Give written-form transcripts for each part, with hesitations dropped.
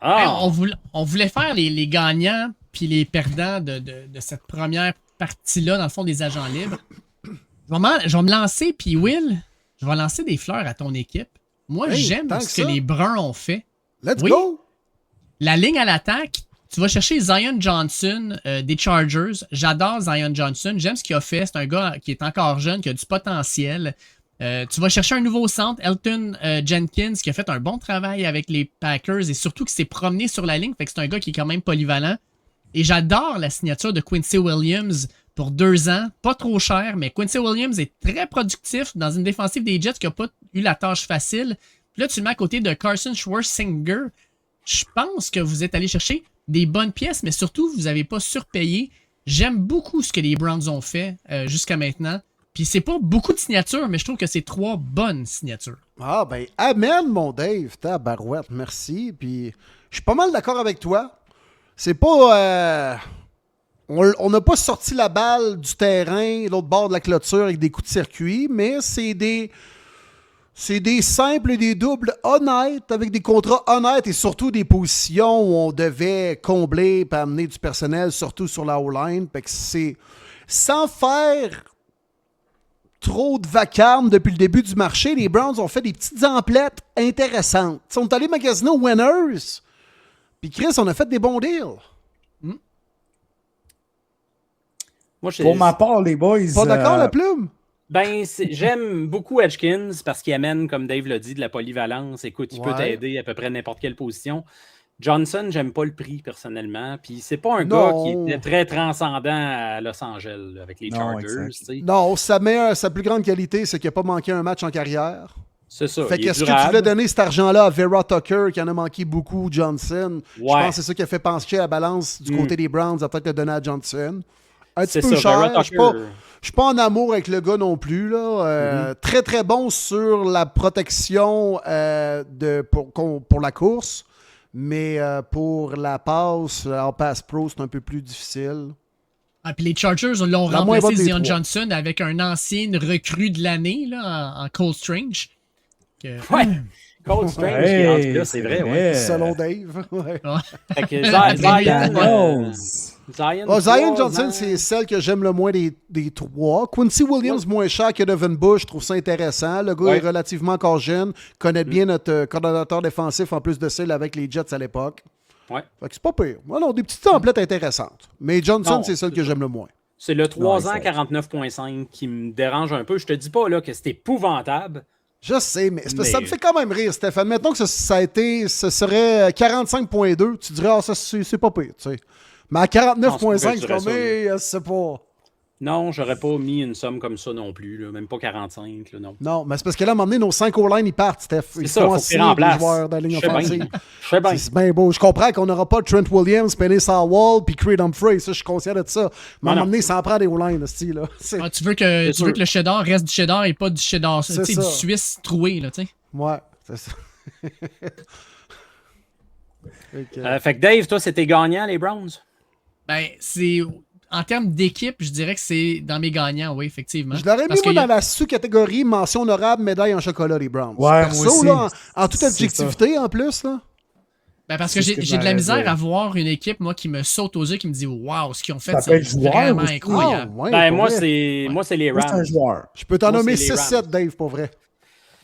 Hey, Ah! on voulait faire les gagnants puis les perdants de cette première partie-là, dans le fond, des agents libres. Je vais me lancer, puis Will, je vais lancer des fleurs à ton équipe. Moi, Hey, j'aime tant que ce que ça. les Bruns ont fait. Let's Oui, go! la ligne à l'attaque, tu vas chercher Zion Johnson des Chargers. J'adore Zion Johnson. J'aime ce qu'il a fait. C'est un gars qui est encore jeune, qui a du potentiel. Tu vas chercher un nouveau centre, Elton Jenkins, qui a fait un bon travail avec les Packers et surtout qui s'est promené sur la ligne. Fait que c'est un gars qui est quand même polyvalent. Et j'adore la signature de Quincy Williams pour 2 ans. Pas trop cher, mais Quincy Williams est très productif dans une défensive des Jets qui n'a pas eu la tâche facile. Puis là, tu le mets à côté de Carson Schwarzenegger. Je pense que vous êtes allé chercher des bonnes pièces, mais surtout, vous n'avez pas surpayé. J'aime beaucoup ce que les Browns ont fait jusqu'à maintenant. Puis c'est pas beaucoup de signatures, mais je trouve que c'est 3 bonnes signatures. Ah, ben, amen, mon Dave. Tabarouette, merci. Puis, je suis pas mal d'accord avec toi. C'est pas. On n'a pas sorti la balle du terrain, l'autre bord de la clôture avec des coups de circuit, mais c'est des simples et des doubles honnêtes, avec des contrats honnêtes et surtout des positions où on devait combler et amener du personnel, surtout sur la O-line. Fait que c'est sans faire trop de vacarme depuis le début du marché, les Browns ont fait des petites emplettes intéressantes. Ils sont allés magasiner aux Winners, puis Chris, on a fait des bons deals. Moi, Pour ma part, les boys. Pas d'accord, la plume? Ben, j'aime beaucoup Edgekins parce qu'il amène, comme Dave l'a dit, de la polyvalence. Écoute, il peut t'aider à peu près n'importe quelle position. Johnson, j'aime pas le prix personnellement. Puis c'est pas un gars qui était très transcendant à Los Angeles avec les Chargers. Non, sa plus grande qualité, c'est qu'il n'a pas manqué un match en carrière. C'est ça. Fait qu'est-ce que tu voulais donner cet argent-là à Vera Tucker, qui en a manqué beaucoup, Johnson? Ouais. Je pense que c'est ça qui a fait pencher la balance du côté des Browns, à peut-être le donner à Johnson. Un petit peu ça, cher. Je suis pas en amour avec le gars non plus. Là. Très, très bon sur la protection pour la course. Mais pour la passe, en pass pro, c'est un peu plus difficile. Ah, puis les Chargers l'ont remplacé Zion Johnson avec un ancien recrue de l'année là, en Cole Strange. Ouais. Cole Strange qui rentre là, c'est vrai. Ouais. Selon Dave. Ouais. Fait que Zion Johnson, c'est celle que j'aime le moins des 3. Quincy Williams, moins cher que Devin Bush. Je trouve ça intéressant. Le gars est relativement encore jeune. Connaît bien notre coordonnateur défensif, en plus de ça, avec les Jets à l'époque. Ouais. Fait que c'est pas pire. Moi, non, des petites templettes intéressantes. Mais Johnson, c'est celle que j'aime le moins. C'est le 3 ans 49.5 qui me dérange un peu. Je te dis pas là, que c'est épouvantable. Je sais, mais ça me fait quand même rire, Stéphane. Mettons que ce serait 45.2, tu dirais, ça, c'est pas pire, tu sais. Mais à 49.5, c'est comme, c'est pas... Non, j'aurais pas mis une somme comme ça non plus, là. Même pas 45, là, non. Non, mais c'est parce que là, à un moment donné, nos 5 O-line, ils partent, Steph. Ils sont assis en place. Joueurs de la ligne offensive. Je sais bien. C'est bien beau. Je comprends qu'on n'aura pas Trent Williams, Penny Sawwall, puis Creed Humphrey. Ça, je suis conscient de ça. Mais à un moment donné, ça en prend des O-line, là, style, là. Ah, tu veux que le cheddar reste du cheddar et pas du cheddar, tu sais, du suisse troué, là, tu sais. Ouais, c'est ça. Fait que Dave, toi, c'était gagnant, les Browns? Ben, c'est... En termes d'équipe, je dirais que c'est dans mes gagnants, oui, effectivement. Je l'aurais mis, moi, dans la sous-catégorie mention honorable, médaille en chocolat, les Browns. Ouais, perso, moi aussi. là, en toute objectivité, en plus, là. Ben parce que j'ai de la misère à voir une équipe, moi, qui me saute aux yeux, qui me dit « Wow, ce qu'ils ont fait, c'est vraiment incroyable. » moi, c'est les Rams. C'est un joueur. Je peux t'en nommer 6-7, Dave, pour vrai.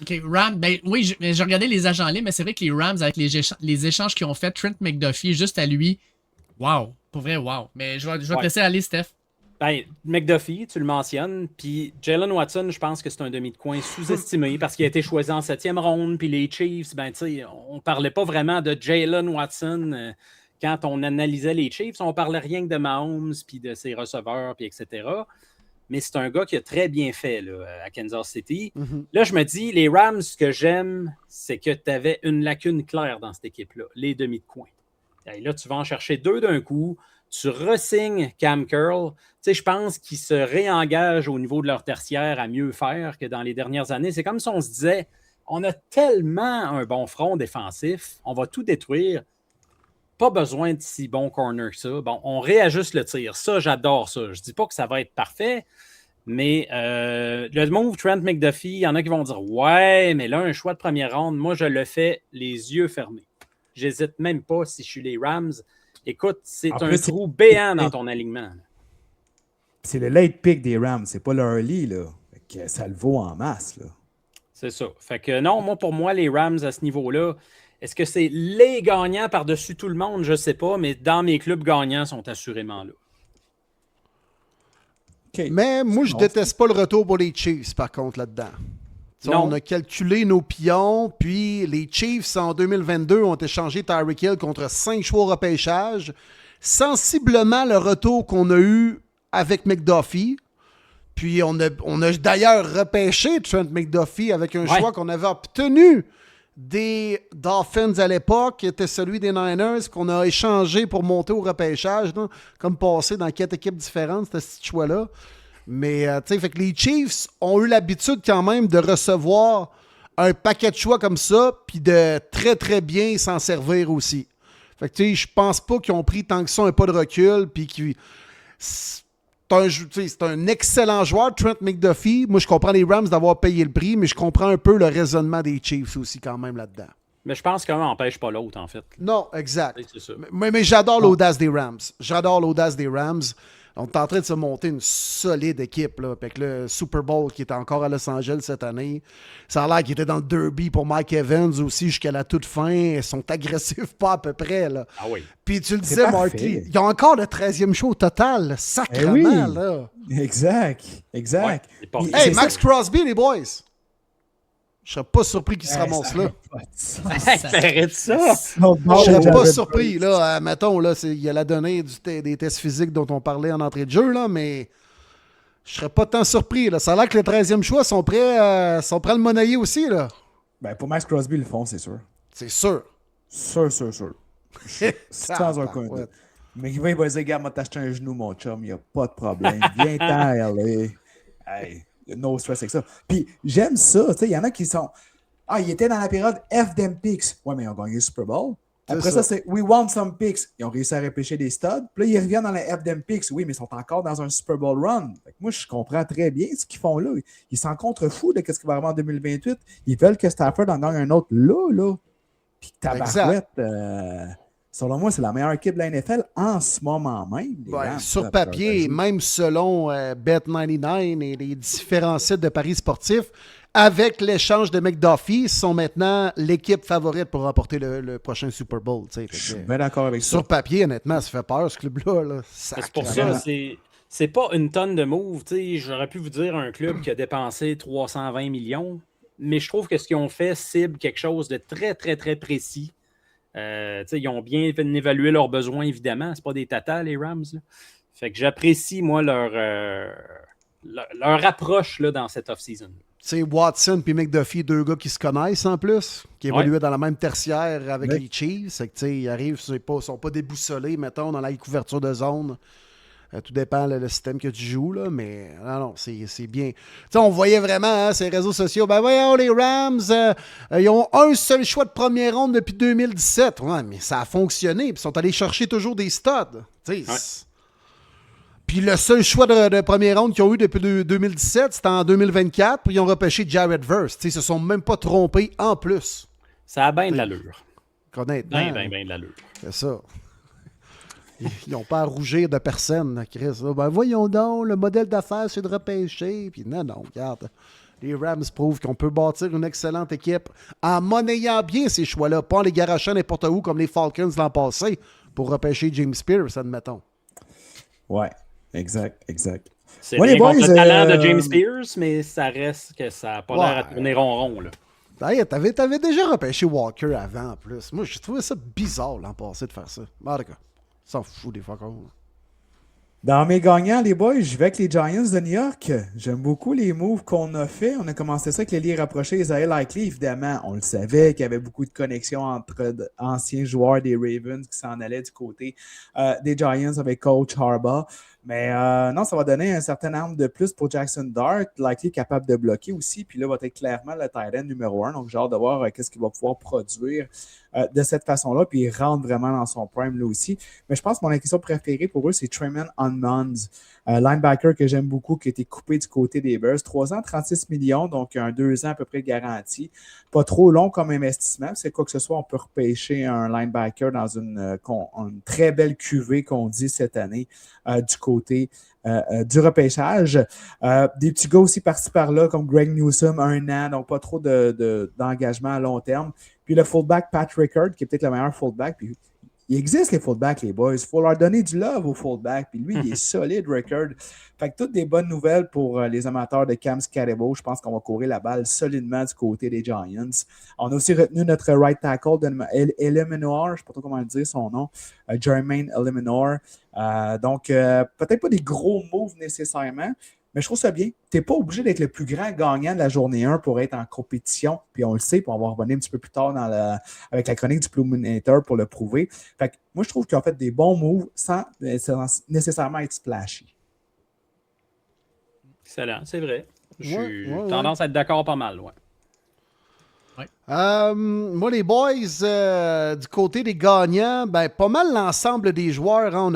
OK, Rams, ben oui, j'ai regardé les agents libres, mais c'est vrai que les Rams, avec les échanges qu'ils ont fait, Trent McDuffie, juste à lui, wow, pour vrai, wow. Mais je vais te laisser aller, Steph. Ben, McDuffie, tu le mentionnes, puis Jalen Watson, je pense que c'est un demi de coin sous-estimé parce qu'il a été choisi en 7e ronde, puis les Chiefs, ben, tu sais, on parlait pas vraiment de Jalen Watson quand on analysait les Chiefs, on parlait rien que de Mahomes, puis de ses receveurs, puis etc. Mais c'est un gars qui a très bien fait là, à Kansas City. Là, je me dis, les Rams, ce que j'aime, c'est que tu avais une lacune claire dans cette équipe-là, les demi de coin. Et là, tu vas en chercher 2 d'un coup. Tu re-signes Cam Curl. Tu sais, je pense qu'ils se réengagent au niveau de leur tertiaire à mieux faire que dans les dernières années. C'est comme si on se disait, on a tellement un bon front défensif, on va tout détruire. Pas besoin de si bon corner que ça. Bon, on réajuste le tir. Ça, j'adore ça. Je dis pas que ça va être parfait, mais le move Trent McDuffie, il y en a qui vont dire « Ouais, mais là, un choix de première ronde, moi, je le fais les yeux fermés. » J'hésite même pas si je suis les Rams. Écoute, c'est En un plus, trou béant dans ton alignement. C'est le late pick des Rams, c'est pas le early, là. Fait que ça le vaut en masse, là. C'est ça. Fait que non, pour moi, les Rams à ce niveau-là, est-ce que c'est les gagnants par-dessus tout le monde? Je sais pas, mais dans mes clubs gagnants sont assurément là. Okay. Mais moi, je déteste pas le retour pour les Chiefs, par contre, là-dedans. On a calculé nos pions, puis les Chiefs, en 2022, ont échangé Tyreek Hill contre 5 choix au repêchage. Sensiblement le retour qu'on a eu avec McDuffie. Puis on a d'ailleurs repêché Trent McDuffie avec un choix qu'on avait obtenu des Dolphins à l'époque, qui était celui des Niners, qu'on a échangé pour monter au repêchage, là, comme passé dans 4 équipes différentes, ce choix-là. Mais, tu sais, fait que les Chiefs ont eu l'habitude quand même de recevoir un paquet de choix comme ça, puis de très, très bien s'en servir aussi. Fait que, tu sais, je pense pas qu'ils ont pris tant que ça un pas de recul, puis qu'ils... C'est un excellent joueur, Trent McDuffie. Moi, je comprends les Rams d'avoir payé le prix, mais je comprends un peu le raisonnement des Chiefs aussi quand même là-dedans. Mais je pense qu'un n'empêche pas l'autre, en fait. Non, exact. C'est ça. Mais j'adore l'audace des Rams. J'adore l'audace des Rams. On est en train de se monter une solide équipe. Là. Fait que le Super Bowl qui est encore à Los Angeles cette année, ça a l'air qu'il était dans le derby pour Mike Evans aussi jusqu'à la toute fin. Ils sont agressifs pas à peu près. Là. Ah oui. Puis tu le disais, Marty, il y a encore le 13e show au total. Sacrément, là. Exact. Ouais, hey, Max Crosby, les boys. Je serais pas surpris qu'il se ramasse là. Arrête ça! Je serais pas surpris, là. Mettons, là, il y a la donnée des tests physiques dont on parlait en entrée de jeu, là, mais je serais pas tant surpris, là. Ça a l'air que le 13e choix sont prêts à le monnayer aussi, là. Ben, pour Max Crosby, ils le font, c'est sûr. C'est sûr. Sûr. Sans un coin. Mais il va dire, gars, m'a t'acheté un genou, mon chum, il n'y a pas de problème. Viens-t'en à LA. Hey. No stress avec ça. Puis j'aime ça. Tu sais, il y en a qui sont. Ah, ils étaient dans la période F them picks. Ouais, mais ils ont gagné le Super Bowl. Après ça, c'est We want some picks. Ils ont réussi à repêcher des studs. Puis là, ils reviennent dans la F them picks. Oui, mais ils sont encore dans un Super Bowl run. Fait que moi, je comprends très bien ce qu'ils font là. Ils s'en contrefoutent de ce qui va arriver en 2028. Ils veulent que Stafford en gagne un autre là. Puis tabarouette. Selon moi, c'est la meilleure équipe de la NFL en ce moment même. Sur papier, même selon Bet99 et les différents sites de paris sportifs, avec l'échange de McDuffie, ils sont maintenant l'équipe favorite pour remporter le prochain Super Bowl. Je suis bien d'accord avec ça. Sur papier, honnêtement, ça fait peur, ce club-là. Là. C'est pour ça, c'est pas une tonne de moves. J'aurais pu vous dire un club qui a dépensé 320 millions, mais je trouve que ce qu'ils ont fait cible quelque chose de très, très, très précis. Ils ont bien évalué leurs besoins, évidemment. C'est pas des tatas, les Rams. Là. Fait que j'apprécie, moi, leur approche là, dans cette off-season. C'est Watson et McDuffie, 2 gars qui se connaissent en plus, qui évoluaient dans la même tertiaire avec les Chiefs. C'est que, ils arrivent, ils ne sont pas déboussolés, mettons, dans la couverture de zone. Tout dépend le système que tu joues, là, mais non, c'est bien. T'sais, on voyait vraiment ces réseaux sociaux. Ben voyons, les Rams, ils ont un seul choix de première ronde depuis 2017. Ouais, mais ça a fonctionné. Puis ils sont allés chercher toujours des studs. Puis le seul choix de première ronde qu'ils ont eu depuis 2017, c'était en 2024. Puis ils ont repêché Jared Verse. Ils se sont même pas trompés en plus. Ça a bien de l'allure. Honnêtement. Bien de l'allure. C'est ça. Ils n'ont pas à rougir de personne, Chris. Ben voyons donc, le modèle d'affaires, c'est de repêcher. Puis non, regarde. Les Rams prouvent qu'on peut bâtir une excellente équipe en monnayant bien ces choix-là, pas en les garochant n'importe où comme les Falcons l'an passé pour repêcher James Pierce, admettons. Ouais, exact. C'est rien contre le talent de James Pierce, mais ça reste que ça n'a pas l'air à tourner rond-rond. Là. T'avais déjà repêché Walker avant, en plus. Moi, j'ai trouvé ça bizarre l'an passé de faire ça. En tout cas. S'en fout des fuckers. Dans mes gagnants, les boys, je vais avec les Giants de New York. J'aime beaucoup les moves qu'on a fait. On a commencé ça avec les liens rapprochés. Isaiah Likely, évidemment, on le savait qu'il y avait beaucoup de connexions entre anciens joueurs des Ravens qui s'en allaient du côté des Giants avec Coach Harbaugh. Mais non, ça va donner un certain arme de plus pour Jackson Dart, likely capable de bloquer aussi. Puis là, va être clairement le tight end numéro 1. Donc, j'ai hâte de voir qu'est-ce qu'il va pouvoir produire de cette façon-là. Puis il rentre vraiment dans son prime là aussi. Mais je pense que mon acquisition préférée pour eux, c'est Tremaine Edmunds, linebacker que j'aime beaucoup, qui a été coupé du côté des Bears. 3 ans, 36 millions, donc un 2 ans à peu près garanti. Pas trop long comme investissement. C'est quoi que ce soit, on peut repêcher un linebacker dans une très belle cuvée qu'on dit cette année du côté du repêchage. Des petits gars aussi par-ci par-là, comme Greg Newsome, 1 an, donc pas trop d'engagement à long terme. Puis le fullback Pat Rickard, qui est peut-être le meilleur fullback. Puis il existe les fullbacks, les boys. Il faut leur donner du love aux fullbacks. Puis lui, il est solide, Rickard. Fait que toutes des bonnes nouvelles pour les amateurs de Cam Scatterbo. Je pense qu'on va courir la balle solidement du côté des Giants. On a aussi retenu notre right tackle, Elemenor, je ne sais pas trop comment le dire son nom, Jermaine Elemenor. Donc, peut-être pas des gros moves nécessairement, mais je trouve ça bien. Tu n'es pas obligé d'être le plus grand gagnant de la journée 1 pour être en compétition. Puis on le sait, puis on va revenir un petit peu plus tard avec la chronique du Pluminator pour le prouver. Fait que moi, je trouve qu'ils ont fait des bons moves sans nécessairement être splashy. Excellent, c'est vrai. J'ai tendance à être d'accord pas mal, ouais. Moi, les boys, du côté des gagnants, ben, pas mal l'ensemble des joueurs. Hein,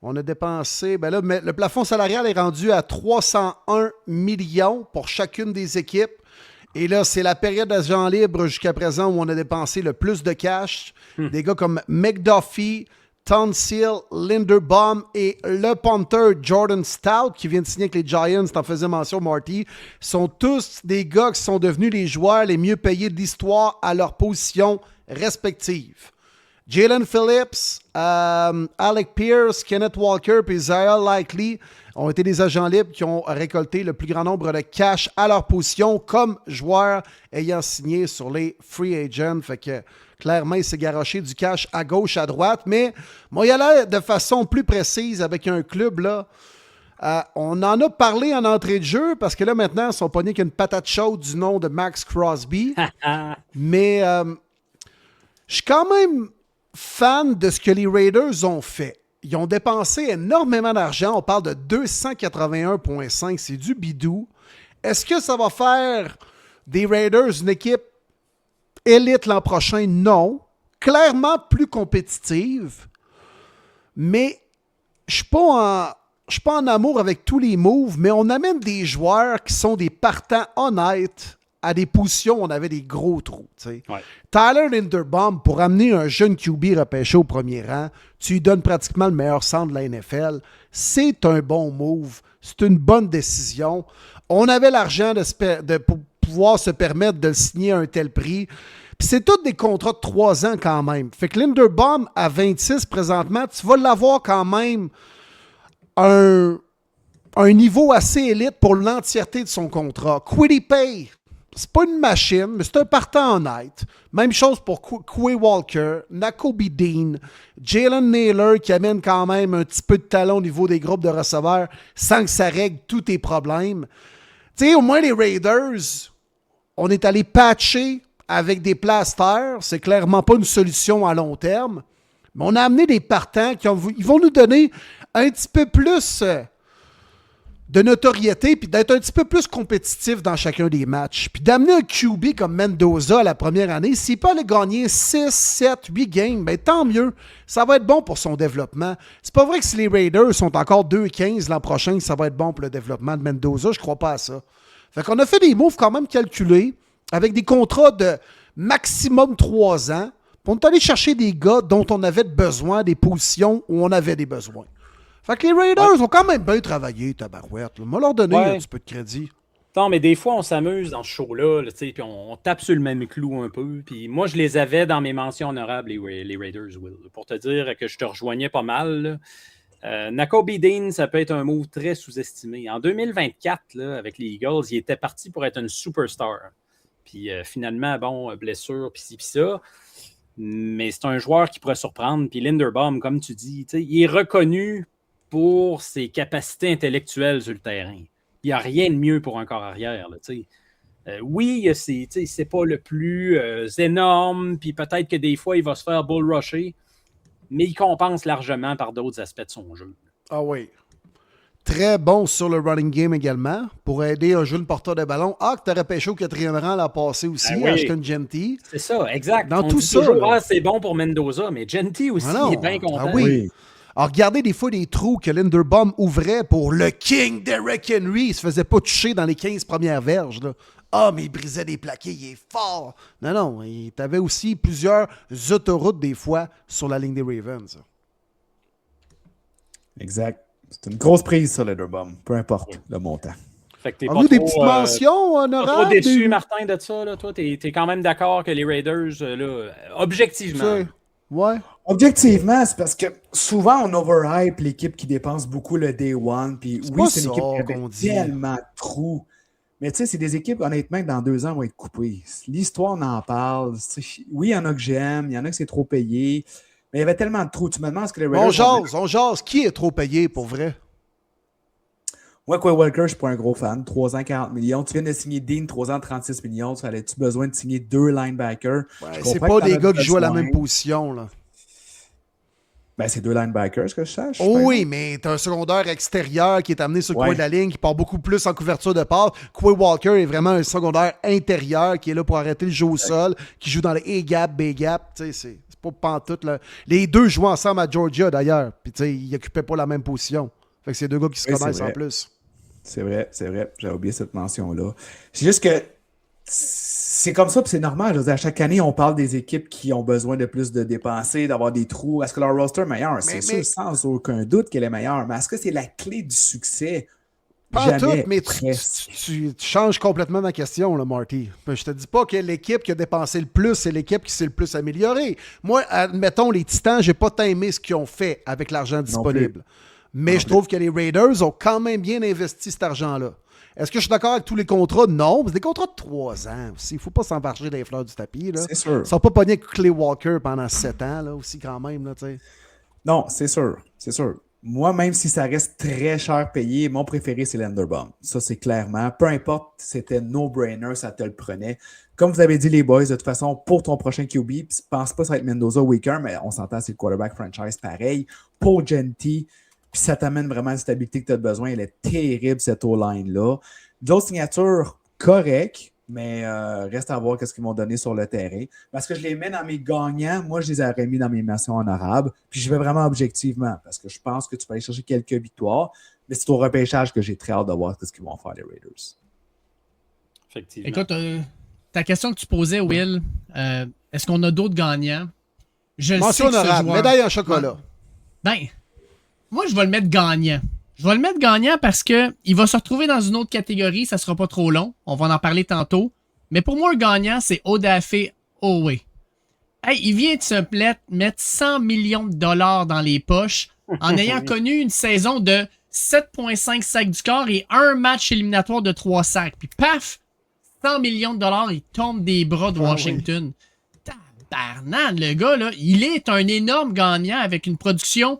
on a dépensé, ben là, le plafond salarial est rendu à 301 millions pour chacune des équipes. Et là, c'est la période d'agent libre jusqu'à présent où on a dépensé le plus de cash. Des gars comme McDuffie, Tonsil, Linderbaum et le punter Jordan Stout, qui vient de signer avec les Giants, t'en faisais mention, Marty, sont tous des gars qui sont devenus les joueurs les mieux payés de l'histoire à leur position respective. Jalen Phillips, Alec Pierce, Kenneth Walker et Isaiah Likely ont été des agents libres qui ont récolté le plus grand nombre de cash à leur position comme joueurs ayant signé sur les free agents. Fait que clairement, il s'est garoché du cash à gauche, à droite. Mais moi, il y a de façon plus précise avec un club là. On en a parlé en entrée de jeu parce que là, maintenant, ils sont pognés qu'une patate chaude du nom de Max Crosby. Mais je suis quand même fan de ce que les Raiders ont fait. Ils ont dépensé énormément d'argent. On parle de 281,5. C'est du bidou. Est-ce que ça va faire des Raiders une équipe élite l'an prochain? Non. Clairement plus compétitive. Mais je ne suis pas en amour avec tous les moves, mais on amène des joueurs qui sont des partants honnêtes à des positions où on avait des gros trous. Ouais. Tyler Linderbaum, pour amener un jeune QB repêché au premier rang, tu lui donnes pratiquement le meilleur centre de la NFL. C'est un bon move. C'est une bonne décision. On avait l'argent pour pouvoir se permettre de le signer à un tel prix. Puis c'est tous des contrats de 3 ans quand même. Fait que Linderbaum, à 26 présentement, tu vas l'avoir quand même un niveau assez élite pour l'entièreté de son contrat. Kwity Paye, c'est pas une machine, mais c'est un partant honnête. Même chose pour Quay Walker, Nakobe Dean, Jalen Naylor qui amène quand même un petit peu de talent au niveau des groupes de receveurs sans que ça règle tous tes problèmes. Tu sais, au moins les Raiders, on est allé patcher avec des plasters. C'est clairement pas une solution à long terme. Mais on a amené des partants ils vont nous donner un petit peu plus de notoriété puis d'être un petit peu plus compétitif dans chacun des matchs. Puis d'amener un QB comme Mendoza à la première année, s'il peut aller gagner 6, 7, 8 games, ben tant mieux. Ça va être bon pour son développement. C'est pas vrai que si les Raiders sont encore 2-15 l'an prochain, ça va être bon pour le développement de Mendoza. Je crois pas à ça. Fait qu'on a fait des moves quand même calculés avec des contrats de maximum 3 ans. On est allé chercher des gars dont on avait besoin, des positions où on avait des besoins. Fait que les Raiders ont quand même bien travaillé, tabarouette. Moi, leur donner un petit peu de crédit. Non, mais des fois, on s'amuse dans ce show-là, puis on tape sur le même clou un peu. Puis moi, je les avais dans mes mentions honorables, les Raiders, Will. Pour te dire que je te rejoignais pas mal. Nakobe Dean, ça peut être un move très sous-estimé. En 2024, là, avec les Eagles, il était parti pour être une superstar. Puis finalement, bon, blessure, puis ci, puis ça. Mais c'est un joueur qui pourrait surprendre. Puis Linderbaum, comme tu dis, il est reconnu pour ses capacités intellectuelles sur le terrain. Il n'y a rien de mieux pour un corps arrière. Là, oui, c'est pas le plus énorme, puis peut-être que des fois, il va se faire bull rusher, mais il compense largement par d'autres aspects de son jeu. Ah oui. Très bon sur le running game également, pour aider un jeune porteur de ballon. Ah, que tu aurais pêché au 4e rang l'an passé aussi, oui. Ashton Genty. C'est ça, exact. Dans on tout dit ça. toujours, c'est bon pour Mendoza, mais Genty aussi est bien content. Ah oui. Alors, regardez des fois des trous que Linderbaum ouvrait pour le King Derrick Henry. Il se faisait pas toucher dans les 15 premières verges. Là. Ah, mais il brisait des plaqués, il est fort. Non, il avait aussi plusieurs autoroutes des fois sur la ligne des Ravens. Exact. C'est une grosse prise sur Linderbaum, peu importe le montant. Fait que t'es Avez-vous des petites mentions pas honorables? trop déçu, Martin, de ça? Là? Toi, t'es quand même d'accord que les Raiders, là, objectivement... Ouais. Objectivement, c'est parce que souvent on overhype l'équipe qui dépense beaucoup le day one. Puis oui, c'est une équipe qui avait tellement de trous. Mais tu sais, c'est des équipes, honnêtement, que dans 2 ans vont être coupées. L'histoire, on en parle. Oui, il y en a que j'aime, il y en a que c'est trop payé. Mais il y avait tellement de trous. Tu me demandes ce que les Raiders. On jase. Qui est trop payé pour vrai? Moi, Quay Walker, je suis pas un gros fan. 3 ans, 40 millions. Tu viens de signer Dean, 3 ans, 36 millions. Fallait-tu besoin de signer 2 linebackers? Ouais, c'est pas des gars qui jouent à la même position, là. Ben, c'est 2 linebackers, ce que je sache. Oui, mais t'as un secondaire extérieur qui est amené sur le coin de la ligne, qui part beaucoup plus en couverture de passe. Quay Walker est vraiment un secondaire intérieur qui est là pour arrêter le jeu au sol, qui joue dans les A-gap, B-gap. C'est pas pantoute. Là. Les deux jouaient ensemble à Georgia, d'ailleurs. Puis, ils occupaient pas la même position. Fait que c'est 2 gars qui se connaissent en plus. C'est vrai. J'avais oublié cette mention-là. C'est juste que c'est comme ça, puis c'est normal. Je veux dire, à chaque année, on parle des équipes qui ont besoin de plus de dépenser, d'avoir des trous. Est-ce que leur roster est meilleur? C'est sûr, sans aucun doute qu'elle est meilleure. Mais est-ce que c'est la clé du succès? Pas tout, mais tu changes complètement ma question, là, Marty. Je te dis pas que l'équipe qui a dépensé le plus, c'est l'équipe qui s'est le plus améliorée. Moi, admettons, les Titans, j'ai pas tant aimé ce qu'ils ont fait avec l'argent disponible. Mais je trouve que les Raiders ont quand même bien investi cet argent-là. Est-ce que je suis d'accord avec tous les contrats? Non. C'est des contrats de 3 ans aussi. Il ne faut pas s'embarcher des fleurs du tapis. Là. C'est sûr. Ils ne sont pas pognés avec Clay Walker pendant 7 ans là, aussi quand même. Là, non, c'est sûr. Moi, même si ça reste très cher payé, mon préféré, c'est Linderbaum. Ça, c'est clairement. Peu importe, c'était no-brainer, ça te le prenait. Comme vous avez dit, les boys, de toute façon, pour ton prochain QB, je ne pense pas que ça va être Mendoza ou Weaker, mais on s'entend, c'est le quarterback franchise pareil. Pour Genty, puis ça t'amène vraiment la stabilité que tu as besoin. Elle est terrible, cette O-line-là. D'autres signatures, correctes, mais reste à voir ce qu'ils m'ont donné sur le terrain. Parce que je les mets dans mes gagnants, moi, je les aurais mis dans mes mentions honorables. Puis je vais vraiment objectivement, parce que je pense que tu peux aller chercher quelques victoires, mais c'est au repêchage que j'ai très hâte de voir ce qu'ils vont faire, les Raiders. Effectivement. Écoute, ta question que tu posais, Will, est-ce qu'on a d'autres gagnants? Mention honorable, médaille en chocolat. Ben, moi, je vais le mettre gagnant. Je vais le mettre gagnant parce que il va se retrouver dans une autre catégorie. Ça sera pas trop long. On va en parler tantôt. Mais pour moi, un gagnant, c'est Odafe Oweh. Hey, il vient de se mettre 100 millions de dollars dans les poches en ayant connu une saison de 7,5 sacs du corps et un match éliminatoire de 3 sacs. Puis paf, 100 millions de dollars, il tombe des bras de Washington. Tabarnane, le gars, là, il est un énorme gagnant avec une production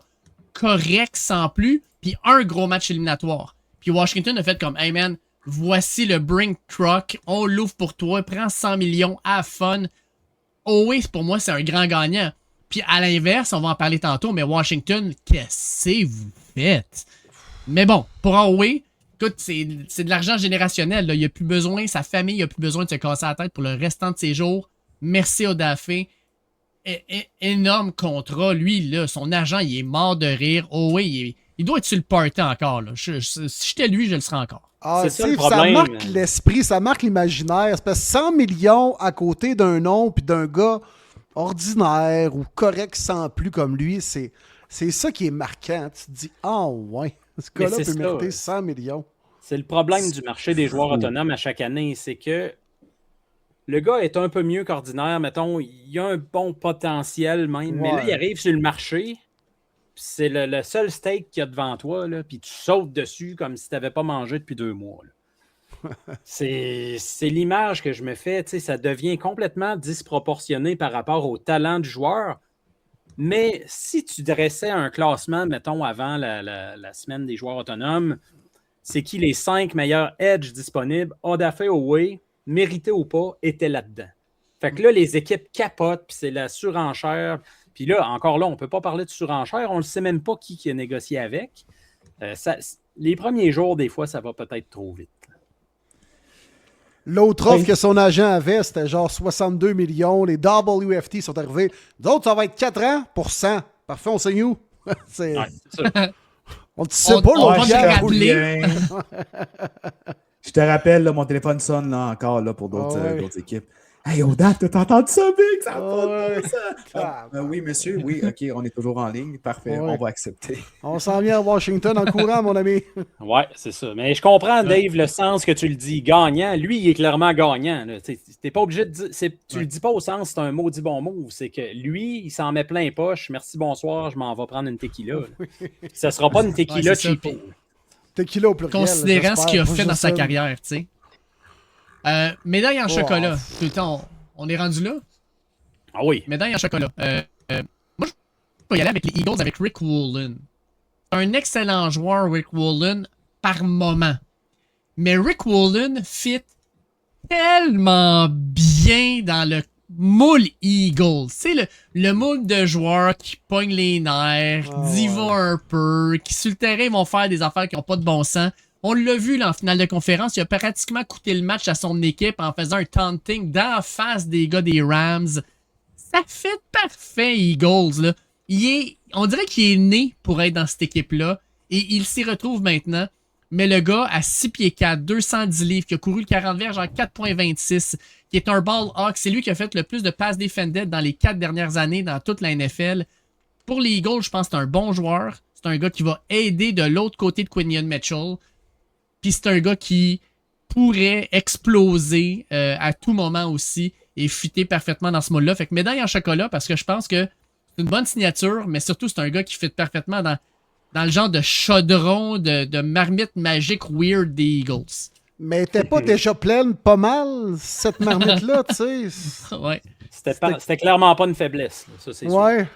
correcte sans plus, puis un gros match éliminatoire. Puis Washington a fait comme, hey man, voici le Brink Truck, on l'ouvre pour toi, prends 100 millions, have fun. Oweh, pour moi, c'est un grand gagnant. Puis à l'inverse, on va en parler tantôt, mais Washington, qu'est-ce que vous faites? Mais bon, pour Oweh, écoute, c'est de l'argent générationnel. Là. Il n'a plus besoin, sa famille n'a plus besoin de se casser la tête pour le restant de ses jours. Merci Odafe. Énorme contrat. Lui, là, son agent, il est mort de rire. Oweh, il doit être sur le party encore. Là. Si j'étais lui, je le serais encore. Ah, ça marque l'esprit, ça marque l'imaginaire. C'est parce que 100 millions à côté d'un nom puis d'un gars ordinaire ou correct sans plus comme lui, c'est ça qui est marquant. Tu te dis, ah ouais, ce gars-là peut mériter 100 millions. C'est le problème du marché des joueurs autonomes à chaque année, c'est que le gars est un peu mieux qu'ordinaire, mettons, il a un bon potentiel même, mais là, il arrive sur le marché, c'est le seul steak qu'il y a devant toi, là, puis tu sautes dessus comme si tu n'avais pas mangé depuis 2 mois. C'est l'image que je me fais, ça devient complètement disproportionné par rapport au talent du joueur, mais si tu dressais un classement, mettons, avant la semaine des joueurs autonomes, c'est qui les 5 meilleurs edges disponibles, Odafe Oweh, mérité ou pas, étaient là-dedans. Fait que là, les équipes capotent, puis c'est la surenchère. Puis là, encore là, on ne peut pas parler de surenchère. On ne sait même pas qui a négocié avec. Les premiers jours, des fois, ça va peut-être trop vite. L'autre offre que son agent avait, c'était genre 62 millions. Les WFT sont arrivés. D'autres, ça va être 4 ans pour 100. Parfait, on signe où? C'est... Ouais, c'est ça. On ne sait pas, on l'autre va gars. te rappeler. Je te rappelle, là, mon téléphone sonne là, encore là, pour d'autres d'autres équipes. Hey, Oda, t'as entendu ça, Big? Ça va pas de bon sens. Oui, monsieur, oui, OK, on est toujours en ligne. Parfait, on va accepter. On s'en vient à Washington en courant, mon ami. Ouais, c'est ça. Mais je comprends, Dave, le sens que tu le dis. Gagnant, lui, il est clairement gagnant. T'es pas obligé de dire. Tu le dis pas au sens c'est un maudit bon move. C'est que lui, il s'en met plein les poches. Merci, bonsoir, je m'en vais prendre une tequila. Ça sera pas une tequila cheapie. Tequila au pluriel. Considérant ce qu'il a j'espère. fait dans sa carrière, tu sais. Médaille en chocolat. Tout le temps, on est rendu là. Ah oui. Médaille en chocolat. Moi, je vais y aller avec les Eagles, avec Rick Woolen. Un excellent joueur, Rick Woolen, par moment. Mais Rick Woolen fit tellement bien dans le moule Eagles. C'est le moule de joueurs qui pognent les nerfs, diva un peu, qui sur le terrain vont faire des affaires qui n'ont pas de bon sens. On l'a vu là, en finale de conférence, il a pratiquement coûté le match à son équipe en faisant un taunting d'en face des gars des Rams. Ça fait parfait, Eagles. Là. On dirait qu'il est né pour être dans cette équipe-là et il s'y retrouve maintenant. Mais le gars à 6 pieds 4, 210 livres, qui a couru le 40 verges en 4.26, qui est un ball hawk, c'est lui qui a fait le plus de passes defended dans les 4 dernières années dans toute la NFL. Pour les Eagles, je pense que c'est un bon joueur. C'est un gars qui va aider de l'autre côté de Quinion Mitchell. Puis c'est un gars qui pourrait exploser à tout moment aussi et fitter parfaitement dans ce moule-là. Fait que médaille en chocolat parce que je pense que c'est une bonne signature, mais surtout c'est un gars qui fit parfaitement dans le genre de chaudron, de marmite magique weird des Eagles. Mais t'es pas déjà pleine pas mal, cette marmite-là, tu sais. Ouais. C'était clairement pas une faiblesse. Là. Ça, c'est sûr. Ouais.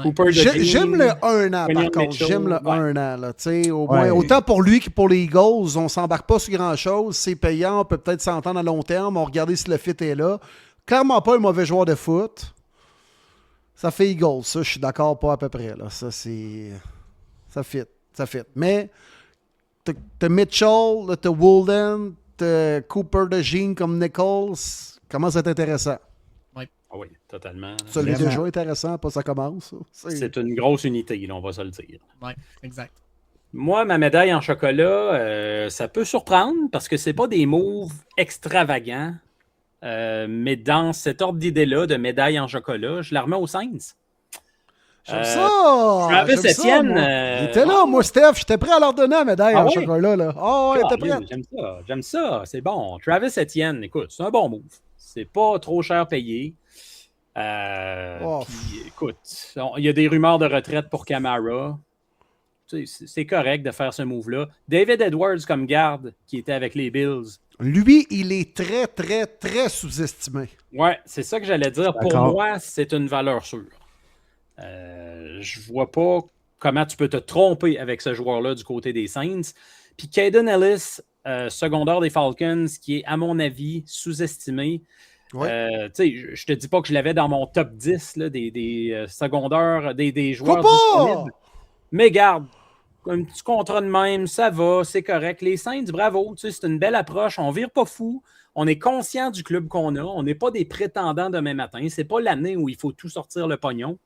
Cooper J'aime le 1 an, par contre. J'aime le 1 an. Là, au moins, autant pour lui que pour les Eagles, on s'embarque pas sur grand-chose. C'est payant, on peut peut-être s'entendre à long terme. On va regarder si le fit est là. Clairement pas un mauvais joueur de foot. Ça fait Eagles, ça, je suis d'accord pas à peu près. Là. Ça, c'est... Ça fit. Mais t'as Mitchell, t'as Woolen, t'as Cooper de Jean comme Nichols. Comment c'est intéressant? Ah oui, totalement. Ça l'est déjà intéressant, pas ça commence. C'est une grosse unité, là, on va se le dire. Oui, exact. Moi, ma médaille en chocolat, ça peut surprendre parce que c'est pas des moves extravagants. Mais dans cet ordre d'idée-là de médaille en chocolat, je la remets aux Saints. J'aime ça! Travis Etienne. J'étais là, moi, Steph. J'étais prêt à leur donner la médaille en chocolat. Là. Oh, ouais, t'es prêt. J'aime ça. C'est bon. Travis Etienne, écoute, c'est un bon move. C'est pas trop cher payé. Puis, écoute, il y a des rumeurs de retraite pour Kamara. C'est correct de faire ce move-là. David Edwards comme garde qui était avec les Bills. Lui, il est très, très, très sous-estimé. Ouais, c'est ça que j'allais dire. Pour moi, c'est une valeur sûre. Je vois pas comment tu peux te tromper avec ce joueur-là du côté des Saints. Puis Caden Ellis, secondaire des Falcons, qui est, à mon avis, sous-estimé. Ouais. Je te dis pas que je l'avais dans mon top 10 là, des secondaires, des joueurs disponibles. Mais garde, un petit contrat de même, ça va, c'est correct. Les Saints, bravo, c'est une belle approche. On vire pas fou. On est conscient du club qu'on a. On n'est pas des prétendants demain matin. C'est pas l'année où il faut tout sortir le pognon.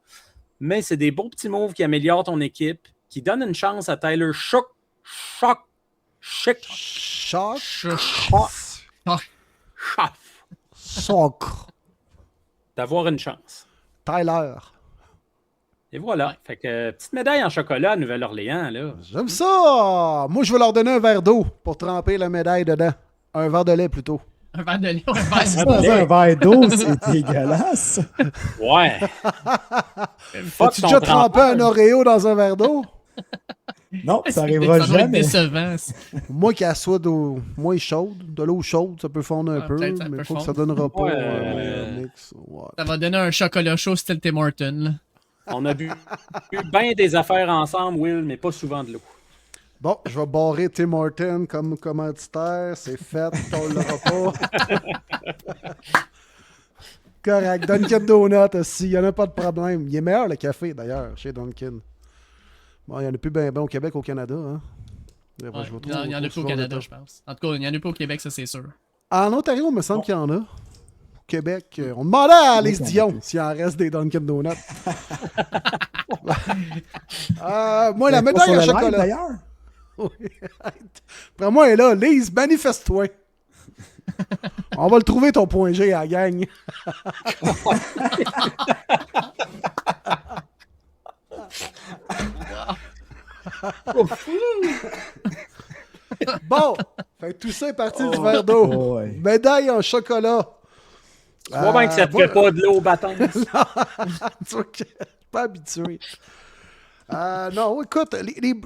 Mais c'est des beaux petits moves qui améliorent ton équipe, qui donnent une chance à Tyler d'avoir une chance. Tyler. Et voilà. Fait que petite médaille en chocolat à Nouvelle-Orléans, là. J'aime ça! Moi, je vais leur donner un verre d'eau pour tremper la médaille dedans. Un verre de lait, plutôt. Un verre de lait, un verre d'eau, c'est dégueulasse. Ouais. As-tu déjà trempé un Oreo dans un verre d'eau? Non, ça arrivera jamais. Décevant. Moi qui assois d'eau moins chaude, de l'eau chaude, ça peut fondre un peu, mais faut que ça donnera pas un mix. Ouais. Ça va donner un chocolat chaud style Tim Hortons. Là. On a bu bien des affaires ensemble, Will, mais pas souvent de l'eau. Bon, je vais barrer Tim Hortons comme commanditaire. C'est fait, on l'aura pas. correct. Dunkin' Donut aussi, il n'y en a pas de problème. Il est meilleur le café d'ailleurs chez Dunkin'. Bon, il n'y en a plus bien au Québec, au Canada. Hein? Il n'y en a plus au Canada, je pense. En tout cas, il n'y en a plus au Québec, ça c'est sûr. En Ontario, il me semble qu'il y en a. Au Québec, on demandait à Alice Dion s'il en reste des Dunkin' Donuts. Moi, la médaille à chocolat. D'ailleurs. Oui. Prends-moi, elle est là. Lise, manifeste-toi. On va le trouver, ton point G à la gang. Bon, fait que tout ça est parti du verre d'eau. Oh, ouais. Médaille en chocolat. Tu vois bien que ça ne te fait pas de l'eau bâton. Non, je suis pas habitué. Non, écoute,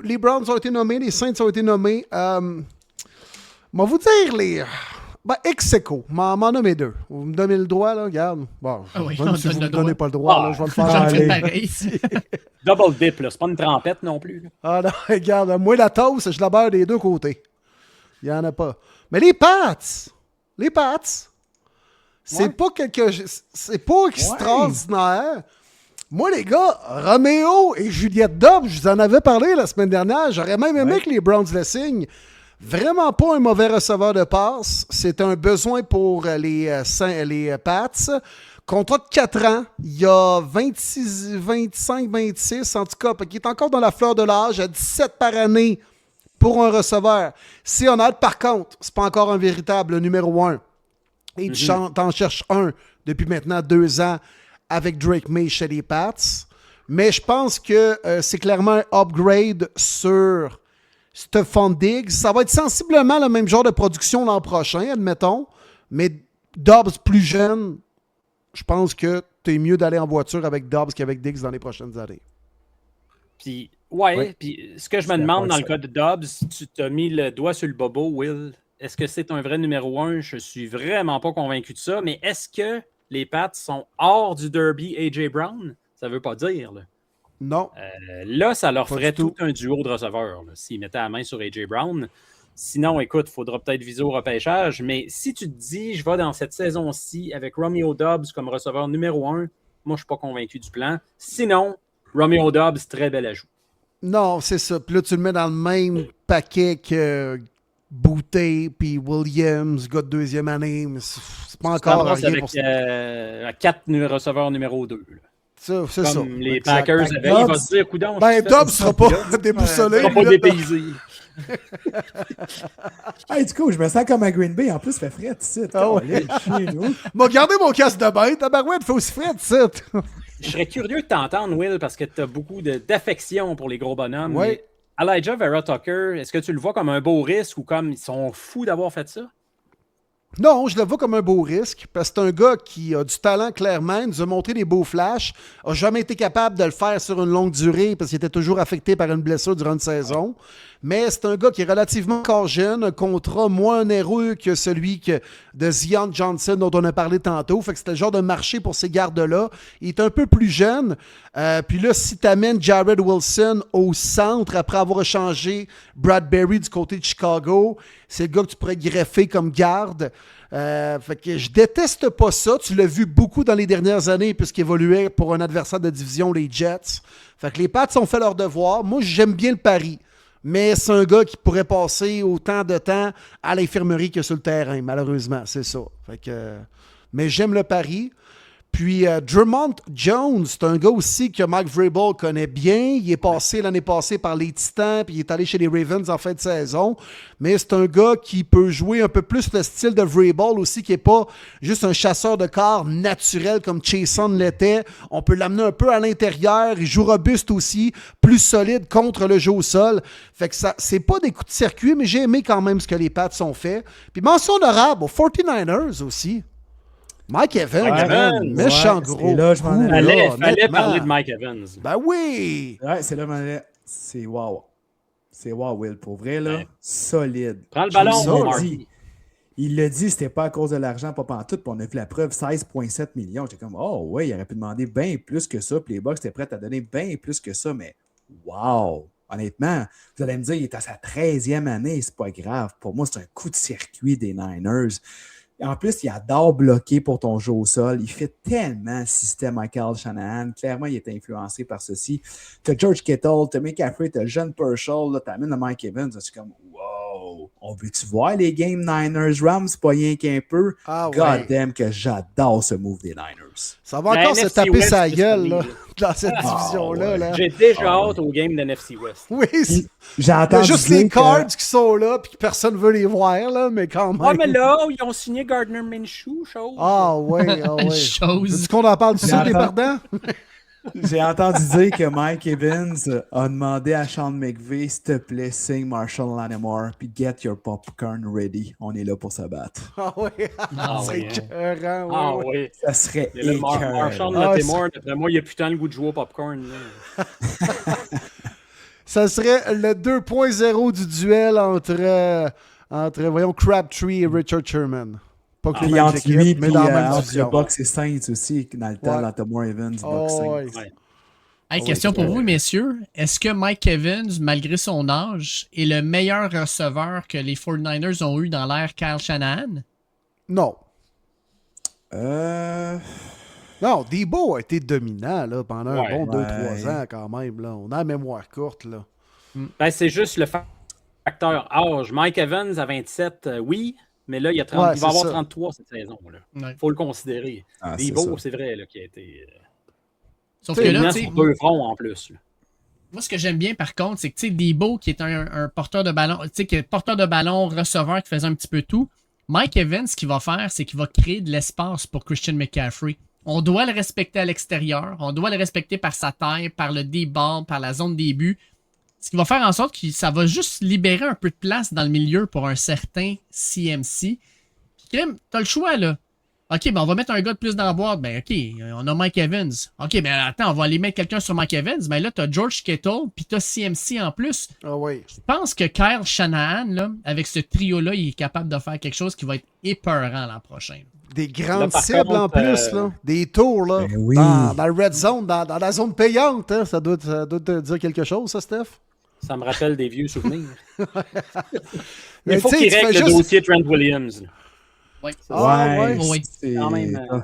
les Browns ont été nommés, les Saints ont été nommés. Moi, vous dire les... ex-aequo, m'en nommer deux. Vous me donnez le droit, là, regarde. Bon, oui, même si vous ne me donnez pas le droit, là, je vais le faire. Pareil. Double dip, là. C'est pas une trempette non plus. Là. Ah non, regarde, moi, la toast, je la beurre des deux côtés. Il n'y en a pas. Mais les Pats, c'est pas c'est pas extraordinaire. Ouais. Moi, les gars, Roméo et Juliette Dobbs, je vous en avais parlé la semaine dernière. J'aurais même aimé que les Browns le signent. Vraiment pas un mauvais receveur de passe. C'est un besoin pour les Pats. Contrat de 4 ans. Il y a 26, 25, 26, en tout cas, qui est encore dans la fleur de l'âge, à 17 par année pour un receveur. Si honnête, par contre, c'est pas encore un véritable numéro 1. Et tu t'en cherches un depuis maintenant 2 ans avec Drake May chez les Pats. Mais je pense que c'est clairement un upgrade sur Stephon Diggs. Ça va être sensiblement le même genre de production l'an prochain, admettons. Mais Dobbs plus jeune, je pense que tu es mieux d'aller en voiture avec Dobbs qu'avec Diggs dans les prochaines années. Puis, puis ce que je me demande dans le cas de Dobbs, tu t'as mis le doigt sur le bobo, Will. Est-ce que c'est un vrai numéro 1? Je suis vraiment pas convaincu de ça. Mais est-ce que les Pats sont hors du derby A.J. Brown? Ça veut pas dire, là. Non. Là, ça leur ferait tout un duo de receveurs s'ils mettaient la main sur A.J. Brown. Sinon, écoute, il faudra peut-être viser au repêchage. Mais si tu te dis, je vais dans cette saison-ci avec Romeo Dobbs comme receveur numéro 1, moi, je ne suis pas convaincu du plan. Sinon, Romeo Dobbs, très bel ajout. Non, c'est ça. Puis là, tu le mets dans le même paquet que Boutte puis Williams, gars de deuxième année. Mais c'est pas encore rien avec pour ça. 4 receveurs numéro 2. Là. Ça, c'est comme ça. Les Packers avaient, il va se dire, coudonc. Dobbs ne sera pas déboussolé. Il ne sera pas dépaysé. Hey, du coup, je me sens comme à Green Bay. En plus, il fait frais ici. M'a gardé mon casque de bain. Tabarouette, il fait aussi frais ici. Je serais curieux de t'entendre, Will, parce que tu as beaucoup d'affection pour les gros bonhommes. Oui. Elijah Vera Tucker, est-ce que tu le vois comme un beau risque ou comme ils sont fous d'avoir fait ça? Non, je le vois comme un beau risque, parce que c'est un gars qui a du talent clairement, il nous a montré des beaux flashs, n'a jamais été capable de le faire sur une longue durée, parce qu'il était toujours affecté par une blessure durant une saison. Mais c'est un gars qui est relativement encore jeune, un contrat moins onéreux que celui de Zion Johnson dont on a parlé tantôt. Fait que c'était le genre de marché pour ces gardes-là. Il est un peu plus jeune. Puis là, si tu amènes Jared Wilson au centre après avoir échangé Bradbury du côté de Chicago, c'est le gars que tu pourrais greffer comme garde. Fait que je déteste pas ça. Tu l'as vu beaucoup dans les dernières années puisqu'il évoluait pour un adversaire de division, les Jets. Fait que les Pats ont fait leur devoir. Moi, j'aime bien le pari. Mais c'est un gars qui pourrait passer autant de temps à l'infirmerie que sur le terrain, malheureusement, c'est ça. Fait que, mais j'aime le pari. Puis Drummond Jones, c'est un gars aussi que Mike Vrabel connaît bien. Il est passé l'année passée par les Titans, puis il est allé chez les Ravens en fin de saison. Mais c'est un gars qui peut jouer un peu plus le style de Vrabel aussi, qui n'est pas juste un chasseur de corps naturel comme Chason l'était. On peut l'amener un peu à l'intérieur. Il joue robuste aussi, plus solide contre le jeu au sol. Fait que ça, c'est pas des coups de circuit, mais j'ai aimé quand même ce que les Pats ont fait. Puis mention honorable aux 49ers aussi. Mike Evans, méchant gros. Là, fallait parler de Mike Evans. Ben oui! Ouais, c'est là, c'est wow. C'est wow, Will. Pour vrai, là, solide. Prends le ballon, Marty. Il l'a dit, c'était pas à cause de l'argent, pas pantoute, puis on a vu la preuve, 16,7 millions. J'étais comme, oh ouais, il aurait pu demander bien plus que ça, puis les Bucks étaient prêts à donner bien plus que ça, mais wow! Honnêtement, vous allez me dire, il est à sa 13e année, c'est pas grave. Pour moi, c'est un coup de circuit des Niners. En plus, il adore bloquer pour ton jeu au sol. Il fait tellement le système à Kyle Shanahan. Clairement, il est influencé par ceci. Tu as George Kittle, tu as McCaffrey, tu as John Purcell, tu amènes le Mike Evans. C'est comme, wow, on veut-tu voir les games Niners-Rams? Pas rien qu'un peu. Ah, God ouais. damn que j'adore ce move des Niners. Ça va La encore se NFC taper West, sa c'est gueule, fini, là, là. dans cette Ah, division-là. ouais. Là. J'ai déjà Ah, hâte au game de NFC West. Oui, J'ai il y a entendu juste dire les que- Cards qui sont là, puis que personne veut les voir, là, mais quand même. Ah, mais là, ils ont signé Gardner Minshew, chose. Ah, ouais, ah, ouais. Chose. Veux-tu qu'on en parle du ça, des J'entends. perdants? J'ai entendu dire que Mike Evans a demandé à Sean McVay, s'il te plaît, signe Marshall Lattimore, puis get your popcorn ready. On est là pour se battre. Ah, ouais. Ah, C'est ouais. écœurant, ouais, Ah ouais. oui. Ça serait Et là, Marshall Ah, Lattimore, d'après moi, il a putain le goût de jouer au popcorn. Là. Ça serait le 2.0 du duel entre voyons, Crabtree et Richard Sherman. Pas que les Puis mêmes entre équipes, lui mais puis dans la même entre division. le Bucks et Saints aussi, dans le temps, Ouais. Lattimore Evans, Bucks Oh, Saints. ouais. Ouais. Hey, Ah question oui, pour c'est vous, messieurs. Est-ce que Mike Evans, malgré son âge, est le meilleur receveur que les 49ers ont eu dans l'ère Kyle Shanahan? Non. Euh... Non, Debo a été dominant là, pendant un Ouais. bon Ouais. 2-3 ans quand même. Là. On a la mémoire courte. Là. Ben, c'est juste le facteur âge. Mike Evans à 27, oui, mais là, il va Ouais, avoir c'est ça. 33 cette saison. Il Ouais. faut le considérer. Ah, c'est Debo, ça. c'est vrai, là, qui a été Sauf T'sais, que là, dominant tu sais, sur deux fronts en plus. Là. moi, ce que j'aime bien, par contre, c'est que, tu sais, Debo, qui est un porteur de ballon, tu sais, qui est porteur de ballon, receveur, qui faisait un petit peu tout, Mike Evans, ce qu'il va faire, c'est qu'il va créer de l'espace pour Christian McCaffrey. On doit le respecter à l'extérieur, on doit le respecter par sa taille, par le D-ball, par la zone des buts. Ce qui va faire en sorte que ça va juste libérer un peu de place dans le milieu pour un certain CMC. Crime, t'as le choix, là. OK, ben on va mettre un gars de plus dans la boîte. Ben OK, on a Mike Evans. OK, ben attends, on va aller mettre quelqu'un sur Mike Evans. Ben là, t'as George Kittle, puis t'as CMC en plus. Ah oui. Je pense que Kyle Shanahan, là, avec ce trio-là, il est capable de faire quelque chose qui va être épeurant l'an prochain. Des grandes Là, par cibles contre, en plus. Là. Des tours là, Ben oui. dans le red zone, dans la zone payante. Hein. Ça doit te dire quelque chose, ça, Steph? Ça me rappelle des vieux souvenirs. Mais Il faut tu sais, qu'il tu fais règle le juste- dossier Trent Williams. Là. Oui. Ah, ouais. Oui. C'est Quand même, tough.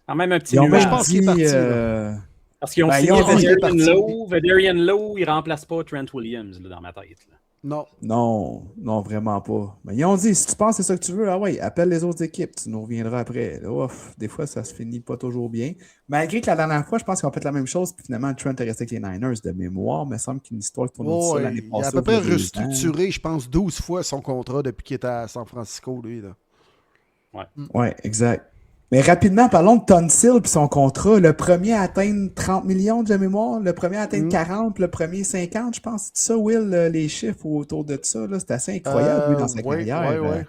Quand même un petit Ils ont nuage. je pense qu'il est dit, parti, là. Parce qu'ils ont Ben, signé ils ont dit qu'il est parti. Vederian Lowe. Vederian Lowe, il remplace pas Trent Williams là, dans ma tête. Là. Non. Non, non, vraiment pas. Mais ils ont dit, si tu penses que c'est ça que tu veux, ah ouais, appelle les autres équipes, tu nous reviendras après. Là, ouf, des fois, ça se finit pas toujours bien. Malgré que la dernière fois, je pense qu'ils ont fait la même chose, puis finalement, Trent est resté avec les Niners de mémoire. Mais il me semble qu'une histoire tourne autour de ça Ouais, l'année il a passée. à peu près au bout de 2 ans. restructuré, je pense, 12 fois son contrat depuis qu'il était à San Francisco, lui. Là. Ouais, exact. Mais rapidement, parlons de Tunsil et son contrat. Le premier à atteindre 30 millions de mémoire, le premier à atteindre 40, puis le premier 50, je pense. C'est ça, Will, les chiffres autour de ça. Là, c'est assez incroyable, lui, dans sa ouais, carrière. ouais.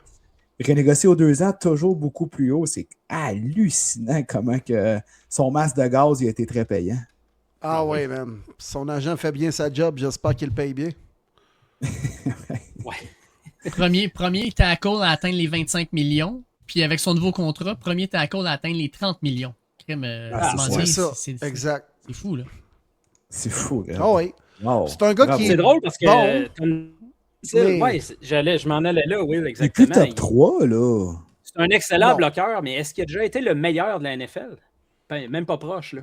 Renégocier aux 2 ans, toujours beaucoup plus haut. C'est hallucinant comment que son masque de gaz il a été très payant. Ah ouais, man. Son agent fait bien sa job, j'espère qu'il le paye bien. Ouais. Premier tackle à atteindre les 25 millions. Puis avec son nouveau contrat, premier tackle à atteindre les 30 millions. Crime, Ah, comment c'est dire, ça, exact. C'est fou, là. C'est fou. Là. Ah oui. Wow. C'est un gars Bravo. qui C'est drôle parce que Bon. Tunsil, ouais, je m'en allais là, Will, Il est exactement. plus top 3, là. C'est un excellent Non. bloqueur, mais est-ce qu'il a déjà été le meilleur de la NFL? Ben, même pas proche, là.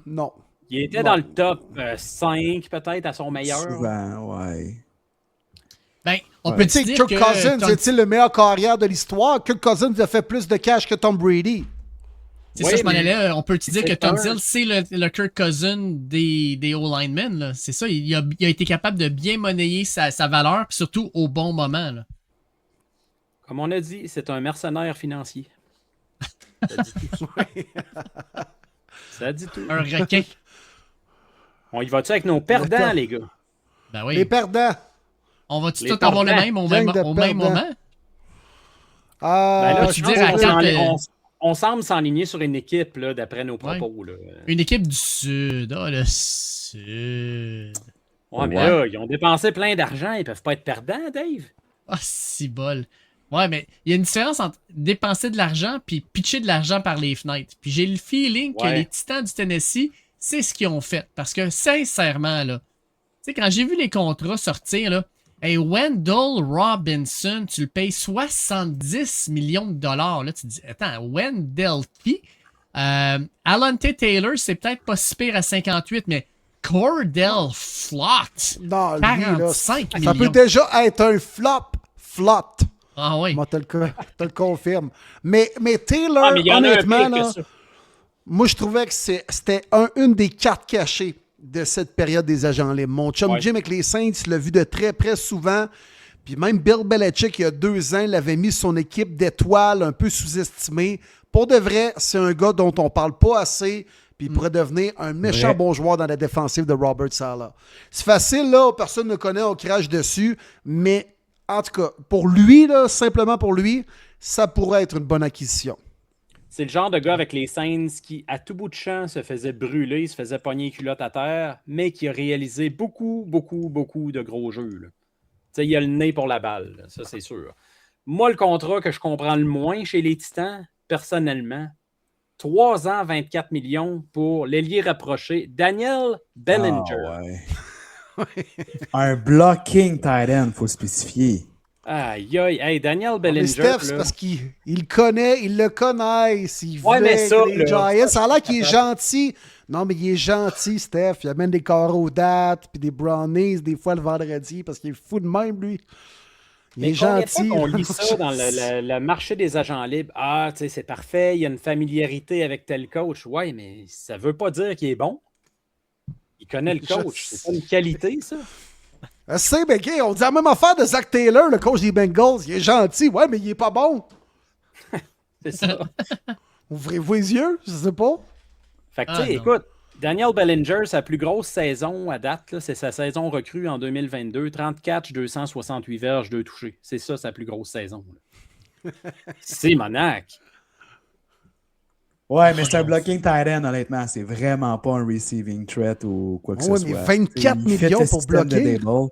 Non. Il était Non. dans le top 5, peut-être, à son meilleur. Souvent, ouais. Ben, on Ouais. peut Tu sais, dire Kirk que Cousins Tom- est-il le meilleur carrière de l'histoire? Kirk Cousins a fait plus de cash que Tom Brady. C'est Oui, ça, je m'en mais allais. On peut te dire que c'est Tom un- Hill, c'est le Kirk Cousin des O-linemen. Là. C'est ça, il a été capable de bien monnayer sa valeur, puis surtout au bon moment. Là. Comme on a dit, c'est un mercenaire financier. Ça dit tout. Ça dit tout. Un requin. On y va-tu avec nos perdants, D'accord. les gars? Ben Les oui. perdants. On va-tu Les tous avoir le perdants. même au Gang même, de au même perdants. moment? Ben là, peux-tu je dire pense à qu'on quatre, on semble s'enligner sur une équipe, là, d'après nos propos. Là. Une équipe du Sud. Ah, le Sud. Ouais, mais Ouais. là, ils ont dépensé plein d'argent. Ils peuvent pas être perdants, Dave. Ah, si bol. Ouais, mais il y a une différence entre dépenser de l'argent puis pitcher de l'argent par les fenêtres. Puis j'ai le feeling que Ouais. les Titans du Tennessee, c'est ce qu'ils ont fait. Parce que sincèrement, là, tu sais, quand j'ai vu les contrats sortir, là, Hey, Wendell Robinson, tu le payes 70 millions de dollars. Là, tu te dis, attends, Wendell qui? Alan T. Taylor, c'est peut-être pas si pire à 58, mais Cordell Flott, Non, lui, là, 45 ça millions. peut déjà être un flop. Ah oui. Moi, te le confirme. Mais Taylor, Ah, mais il y en a un honnêtement, pire que là, ça. moi, je trouvais que c'était une des cartes cachées de cette période des agents libres. Mon chum Ouais. Jim avec les Saints l'a vu de très près souvent. Puis même Bill Belichick, il y a 2 ans, l'avait mis sur son équipe d'étoiles un peu sous-estimée. Pour de vrai, c'est un gars dont on parle pas assez. Puis il pourrait devenir un méchant Vrai. bon joueur dans la défensive de Robert Saleh. C'est facile, là, personne ne connaît, on crache dessus. Mais en tout cas, pour lui, là, simplement pour lui, ça pourrait être une bonne acquisition. C'est le genre de gars avec les Saints qui, à tout bout de champ, se faisait brûler, se faisait pogner les culottes à terre, mais qui a réalisé beaucoup de gros jeux. Là. Tu sais, il a le nez pour la balle, là, ça c'est sûr. Moi, le contrat que je comprends le moins chez les Titans, personnellement, 3 ans, 24 millions pour l'ailier rapproché, Daniel Bellinger. Ah, ouais. Un blocking tight end, faut spécifier. Aïe, aïe, hey, Daniel Mais Bellinger. Steph, c'est là, parce qu'il le connaît, il le connaissent. Il Ouais, mais voulait ça, les là, Giants. Ça a l'air qu'il est ça- gentil. Non, mais il est gentil, Steph. Il amène des carreaux dates puis des brownies des fois le vendredi parce qu'il est fou de même, lui. Il Mais est combien de fois gentil. qu'on lit ça dans le marché des agents libres? Ah, tu sais, c'est parfait, il y a une familiarité avec tel coach. Ouais, mais ça veut pas dire qu'il est bon. Il connaît le coach. C'est pas une qualité, ça. C'est, mais gay, on dit la même affaire de Zach Taylor, le coach des Bengals. Il est gentil, ouais, mais il est pas bon. C'est ça. Ouvrez-vous les yeux, je sais pas. Fait que, Ah, tu sais, non. écoute, Daniel Bellinger, sa plus grosse saison à date, là, c'est sa saison recrue en 2022. 30 catchs, 268 verges, 2 touchés. C'est ça, sa plus grosse saison. là. C'est Monac. Ouais, mais c'est un blocking tight end, honnêtement. C'est vraiment pas un receiving threat ou quoi que Ouais, ce mais soit. 24 Il fit millions le pour système de bloquer. Dable.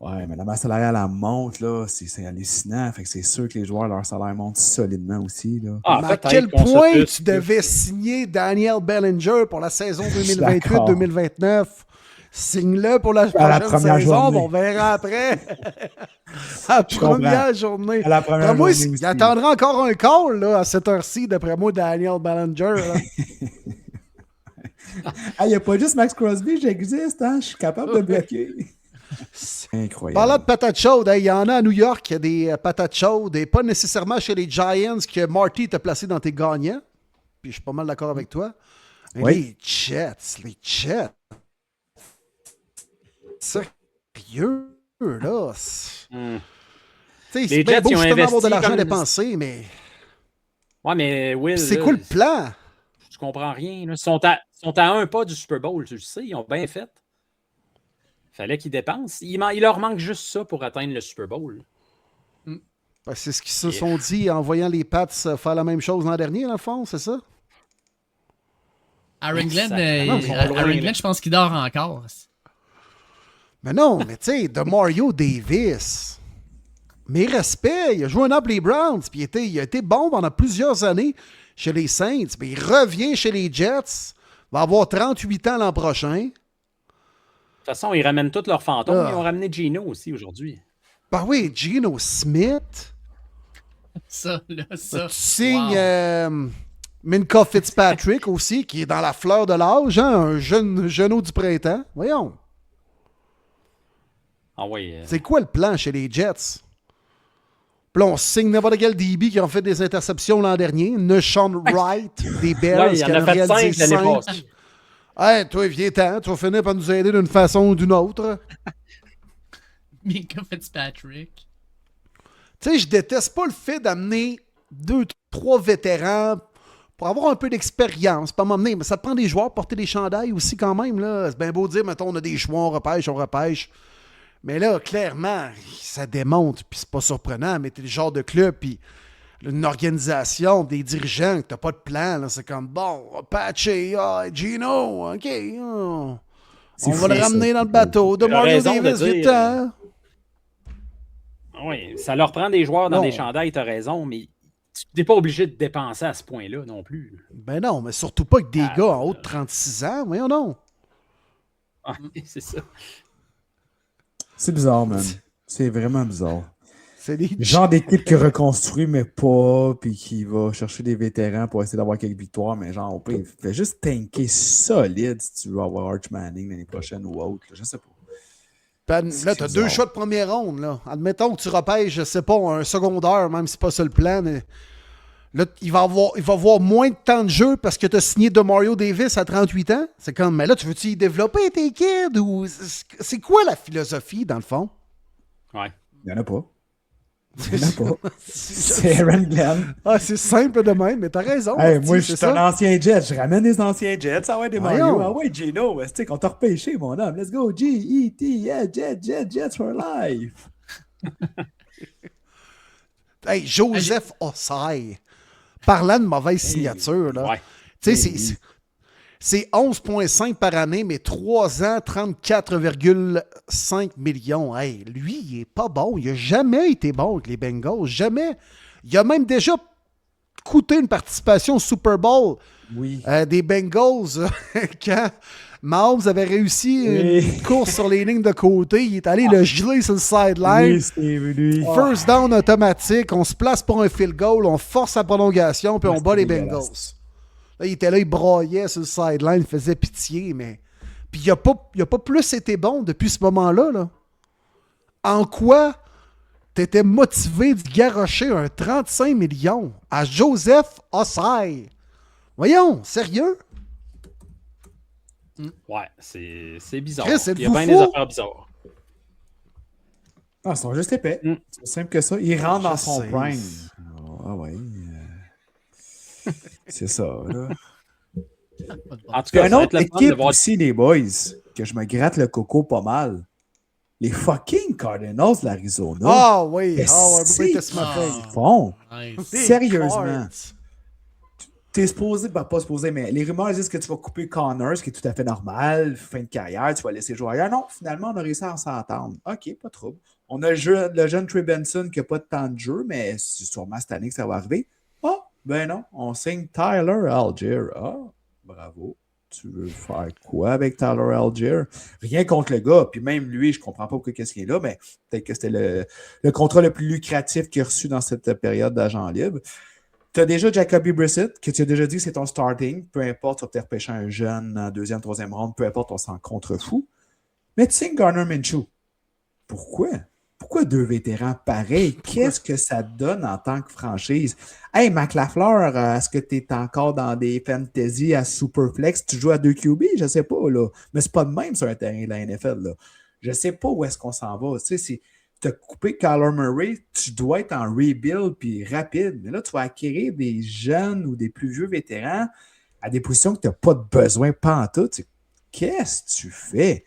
Ouais, mais la masse salariale, elle monte, là. C'est hallucinant. Fait que c'est sûr que les joueurs, leur salaire monte solidement aussi, là. Ah, Mais à peut-être quel qu'on se point plus- tu devais signer Daniel Bellinger pour la saison suis d'accord. 2028-2029? Signe-le pour la À la prochaine première saison, journée. on verra après. À la Je comprends. première journée. À la première D'après moi, journée il aussi. attendra encore un call là, à cette heure-ci, d'après moi, Daniel Bellinger. là. Ah, il n'y a pas juste Max Crosby, j'existe, hein? Je suis capable de bloquer. Incroyable. Parlant de patates chaudes, il y en a à New York, il y a des patates chaudes, et pas nécessairement chez les Giants que Marty t'a placé dans tes gagnants. Puis je suis pas mal d'accord avec toi. Mais Oui. les Jets. Sérieux, là. Hmm. Tu sais, Les c'est bien Jets, beau ils ont justement avoir de investi l'argent comme- dépensé, mais Ouais, mais Will, c'est là, quoi le plan? tu comprends rien. Là. Ils sont à un pas du Super Bowl, tu le sais. Ils ont bien fait. Fallait qu'ils dépensent. Il leur manque juste ça pour atteindre le Super Bowl. Ben, c'est ce qu'ils se sont dit en voyant les Pats faire la même chose l'an dernier, dans le fond, c'est ça? Aaron Glenn, Sacrément, ils sont loin, Aaron là. Glenn, je pense qu'il dort encore. Mais non, mais tu sais, de Mario Davis, mes respects, il a joué un an pour les Browns, puis il a été bon pendant plusieurs années chez les Saints, puis il revient chez les Jets, va avoir 38 ans l'an prochain. De toute façon, ils ramènent tous leurs fantômes. Ah. Ils ont ramené Gino aussi aujourd'hui. Ben oui, Geno Smith, Ça, là, ça. tu signes Wow. Minka Fitzpatrick aussi, qui est dans la fleur de l'âge, hein, un jeune genou du printemps. Voyons, Ah oui. c'est quoi le plan chez les Jets? Puis là, on signe n'importe quel DB qui ont fait des interceptions l'an dernier. Neshaun Wright des Bears Ouais, il qui en a fait 5 réalisé l'année 5. passée. Hey, toi, viens-t'en, tu vas finir par nous aider d'une façon ou d'une autre. Minka Fitzpatrick. Tu sais, je déteste pas le fait d'amener 2-3 vétérans pour avoir un peu d'expérience, pas m'emmener, mais ça te prend des joueurs pour porter des chandails aussi quand même, là. C'est bien beau de dire, mettons, on a des choix, on repêche. Mais là, clairement, ça démontre, puis c'est pas surprenant, mais t'es le genre de club, puis une organisation, des dirigeants, que t'as pas de plan, là, c'est comme, bon, patché, Gino, OK, on C'est va fou, le ça. ramener dans le bateau. De T'as Mario raison de Davis, dire, viens-t'en. Oui, ça leur prend des joueurs dans Non. des chandails, t'as raison, mais tu n'es pas obligé de dépenser à ce point-là non plus. Ben non, mais surtout pas avec des Ah, gars en haut de 36 ans, voyons non. Ah, c'est ça. C'est bizarre, man. C'est vraiment bizarre. C'est des Le genre d'équipe qui reconstruit, mais pas, puis qui va chercher des vétérans pour essayer d'avoir quelques victoires, mais genre, au pire, fait juste tanker solide si tu veux avoir Arch Manning l'année prochaine ou autre. Là, je sais pas. Là, tu as 2 choix de première ronde. Là. Admettons que tu repêches, je sais pas, un secondaire, même si c'est pas ça le plan. Mais là, il va avoir moins de temps de jeu parce que tu as signé de Mario Davis à 38 ans. C'est comme, mais là, tu veux-tu y développer tes kids? Ou c'est quoi la philosophie, dans le fond? Ouais. Il n'y en a pas. Il n'y en a pas. C'est Aaron Glenn. Ah, c'est simple de même, mais t'as raison. Hey, Asti, moi, je c'est suis un ça. ancien Jet. Je ramène des anciens Jets. Ah ouais, des Voyons. Mario. Ah ouais, Gino. Tu qu'on t'a repêché, mon homme. Let's go. G-E-T. Yeah, Jets for life. Hey, Joseph Ossai. Parlant de mauvaise signature, là. Ouais. Tu sais, c'est 11,5 par année, mais 3 ans, 34,5 millions. Hey, lui, il est pas bon. Il a jamais été bon avec les Bengals. Jamais. Il a même déjà coûté une participation au Super Bowl Oui. des Bengals quand Mahomes avait réussi une course sur les lignes de côté. Il est allé le geler sur le sideline. Oui, c'est lui. First down automatique. On se place pour un field goal. On force la prolongation, puis on bat les Bengals. Là, il était là, il braillait sur le sideline, il faisait pitié, mais... Puis il a pas plus été bon depuis ce moment-là, là. En quoi t'étais motivé de garrocher un 35 millions à Joseph Ossai? Voyons, sérieux? Ouais, c'est bizarre. Chris, c'est Il y a bien fou. des affaires bizarres. Ah, ils sont juste épais. Mm. C'est simple que ça. Il rentre dans Je son sais. prime. Ah ouais. C'est ça, là. En tout Il y cas, a une ça va autre être le fun de équipe voir. aussi, les boys, que je me gratte le coco pas mal. Les fucking Cardinals de l'Arizona. Ah oui, Mais Britus Murphy. Ils font. Nice. Sérieusement. T'es supposé, ben pas supposé, mais les rumeurs disent que tu vas couper Connors, ce qui est tout à fait normal, fin de carrière, tu vas laisser jouer ailleurs. Non, finalement, on a réussi à s'entendre. OK, pas de trouble. On a le jeune Trey Benson qui n'a pas de temps de jeu, mais c'est sûrement cette année que ça va arriver. Ah, ben non, on signe Tyler Algier. Ah, bravo. Tu veux faire quoi avec Tyler Algier? Rien contre le gars, puis même lui, je comprends pas pourquoi qu'est-ce qu'il est là, mais peut-être que c'était le contrat le plus lucratif qu'il a reçu dans cette période d'agent libre. Tu as déjà Jacoby Brissett, que tu as déjà dit que c'est ton starting. Peu importe, tu vas peut-être repêcher un jeune en deuxième, troisième ronde, peu importe, on s'en contrefou. Mais tu signes Gardner Minshew. Pourquoi? Pourquoi 2 vétérans pareils? Qu'est-ce que ça donne en tant que franchise? Hey, Mac Lafleur, est-ce que tu es encore dans des fantasy à Superflex? Tu joues à 2 QB? Je sais pas, là. Mais c'est pas de même sur un terrain de la NFL, là. Je sais pas où est-ce qu'on s'en va. Tu sais, tu as coupé Kyler Murray, tu dois être en rebuild puis rapide. Mais là, tu vas acquérir des jeunes ou des plus vieux vétérans à des positions que tu n'as pas de besoin pantoute. Qu'est-ce que tu fais?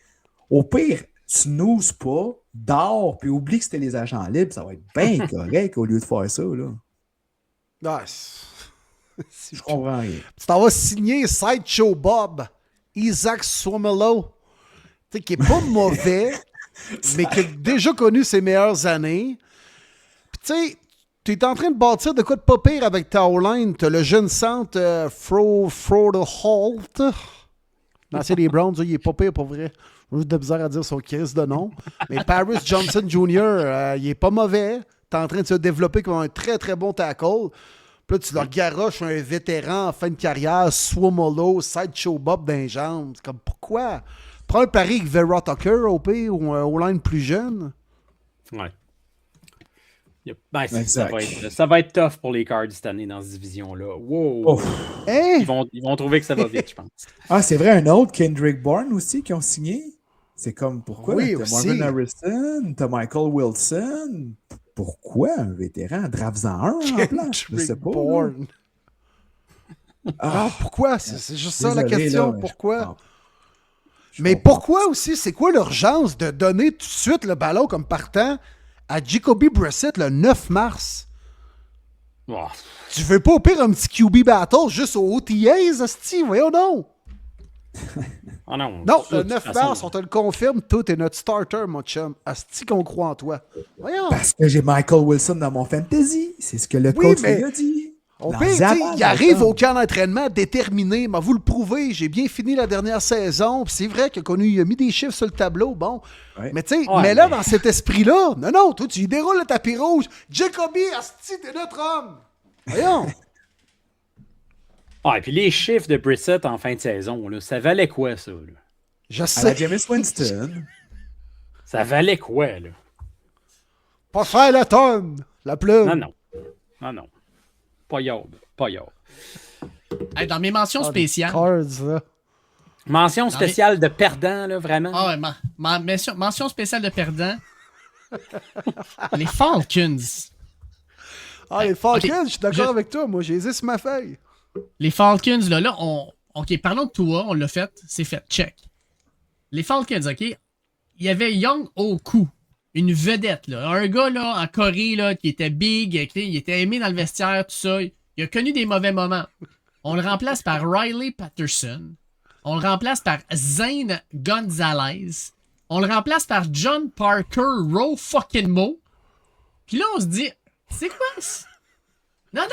Au pire, tu n'oses pas, dors, puis oublie que c'était les agents libres. Ça va être bien correct au lieu de faire ça. Là. Ah, Je comprends rien. tu t'en vas signer Sideshow Bob, Isaac Swamelo, qui est pas mauvais, mais qui a déjà connu ses meilleures années. Puis tu sais, tu es en train de bâtir de quoi de pas pire avec ta O-line. Tu as le jeune centre Frodo Holt. L'ancien des Browns, il est pas pire pour vrai. J'ai juste de bizarre à dire son Chris de nom. Mais Paris Johnson Jr., il est pas mauvais. Tu es en train de se développer comme un très très bon tackle. Puis là, tu leur garoches un vétéran en fin de carrière, Swamolo, Sideshow Bob dans les jambes. C'est comme pourquoi? Prends un pari avec Vera Tucker au pire ou un O-line plus jeune. Ouais. Ben, ça va être tough pour les Cards cette année dans cette division-là. Wow! Oh. Hein? Ils vont trouver que ça va vite, je pense. Ah, c'est vrai, un autre, Kendrick Bourne aussi, qui ont signé. C'est comme, pourquoi? Oui, t'as aussi. Marvin Harrison, t'as Michael Wilson. Pourquoi un vétéran? Draft-en un en place. Je sais pas. Bourne. Ah, pourquoi? C'est juste ça la Désolé, question. là, mais pourquoi? je Mais comprends. pourquoi aussi? C'est quoi l'urgence de donner tout de suite le ballon comme partant à Jacoby Brissett le 9 mars? Oh. Tu veux pas au pire un petit QB battle juste aux OTAs, asti? Voyons donc! Ah non. Non, ça, le de 9 toute mars, façon, on te le confirme, tout est notre starter, mon chum. Asti qu'on croit en toi. Voyons! Parce que j'ai Michael Wilson dans mon fantasy. C'est ce que le Oui, coach mais- lui a dit. Au pire, tu sais, il arrive au camp d'entraînement déterminé, mais vous le prouvez, j'ai bien fini la dernière saison, puis c'est vrai il a mis des chiffres sur le tableau, bon. Ouais. Mais tu sais, Ouais, mais là, dans cet esprit-là, non, toi, tu y déroules le tapis rouge. Jacoby, asti, t'es notre homme. Voyons. Ah, et puis les chiffres de Brissett en fin de saison, là, ça valait quoi, ça? Là? Je À sais. la Jameis Winston. Ça valait quoi, là? Pas faire la tonne, la plume. Non. Pas yard. Hey, dans mes mentions spéciales. Cards, là. Mention spéciale de perdant, là, vraiment. Ah ouais, mention spéciale de perdant. Les Falcons. Ah, les Falcons, Ok, je suis d'accord avec toi, moi, j'ai sur ma feuille. Les Falcons, là, OK, parlons de toi, on l'a fait, c'est fait, check. Les Falcons, OK, il y avait Young Oku, une vedette, là, un gars, là, en Corée, là, qui était big, il était aimé dans le vestiaire, tout ça, il a connu des mauvais moments. On le remplace par Riley Patterson, on le remplace par Zane Gonzalez, on le remplace par John Parker Rowe fucking Mo, puis là, on se dit, c'est quoi ça? Non.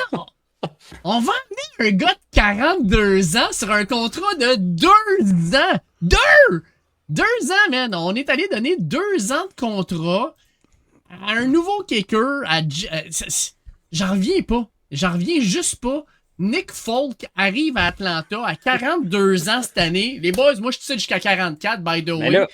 On va amener un gars de 42 ans sur un contrat de 2 ans. 2 ans, man. On est allé donner 2 ans de contrat à un nouveau kicker. J'en reviens pas. J'en reviens juste pas. Nick Folk arrive à Atlanta à 42 ans cette année. Les boys, moi, je suis jusqu'à 44, by the way.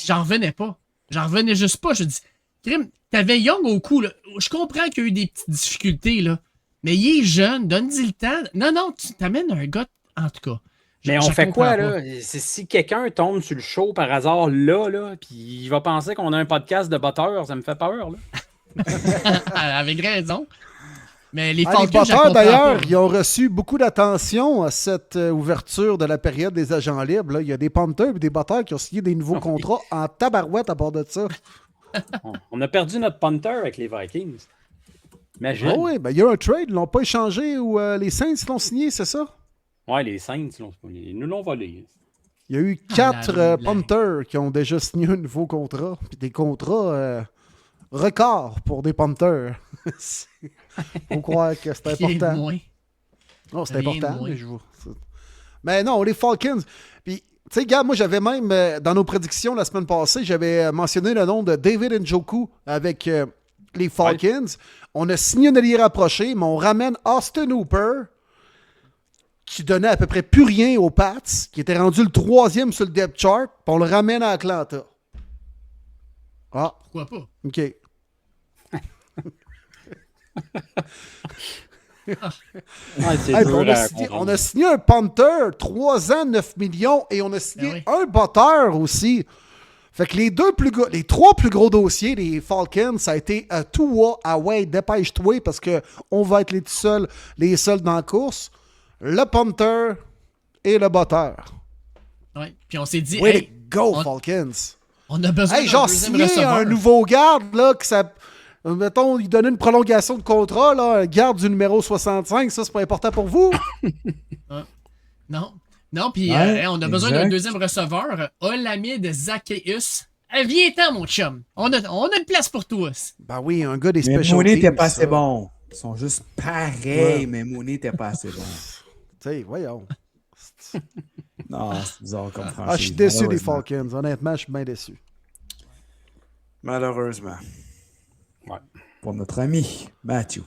J'en revenais pas. J'en revenais juste pas. Je dis, Grim, t'avais Young au coup, là. Je comprends qu'il y a eu des petites difficultés, là. Mais il est jeune, donne-y le temps. Non, tu t'amènes un gars, en tout cas. Mais on fait quoi, là? Si quelqu'un tombe sur le show par hasard, là, puis il va penser qu'on a un podcast de botteurs, ça me fait peur, là. Avec raison. Mais les Les Falcons, batteurs, d'ailleurs, ils ont reçu beaucoup d'attention à cette ouverture de la période des agents libres. Là. Il y a des punters et des batteurs qui ont signé des nouveaux contrats en tabarouette à part de ça. On a perdu notre punter avec les Vikings. Imagine. Oh oui, ben, il y a un trade, ils l'ont pas échangé ou les Saints l'ont signé, c'est ça? Ouais, les Saints, ils nous l'ont volé. Il y a eu 4 punters qui ont déjà signé un nouveau contrat. Puis des contrats records pour des punters. Faut croire que c'est important. Non, c'est important. Mais non, les Falcons. Puis, tu sais, gars, moi, j'avais même, dans nos prédictions la semaine passée, j'avais mentionné le nom de David Njoku avec les Falcons. Ouais. On a signé un allié rapproché, mais on ramène Austin Hooper, qui donnait à peu près plus rien aux Pats, qui était rendu le 3e sur le depth chart, puis on le ramène à Atlanta. Ah. Pourquoi pas? OK. On a signé un punter, 3 ans, 9 millions, et on a signé un botteur aussi. Fait que les 3 plus gros dossiers des Falcons, ça a été Tua, Wade, dépêche-toi parce qu'on va être les seuls dans la course. Le punter et le botteur. Ouais. Puis on s'est dit, Falcons. On a besoin d'un deuxième receveur. Un nouveau garde, là, que ça... Mettons, il donnait une prolongation de contrat, là, un garde du numéro 65, ça, c'est pas important pour vous? Non, puis on a besoin d'un deuxième receveur. Olamide Zaccheus. Viens-t'en, mon chum. On a une place pour toi. Ben oui, un gars des special teams. Mais Mooney n'était pas assez bon. Ils sont juste pareils, mais Mooney n'était pas assez bon. Tu sais, voyons. Non, c'est bizarre comme franchise. Je suis déçu des Falcons. Honnêtement, je suis bien déçu. Malheureusement. Ouais. Pour notre ami Matthew.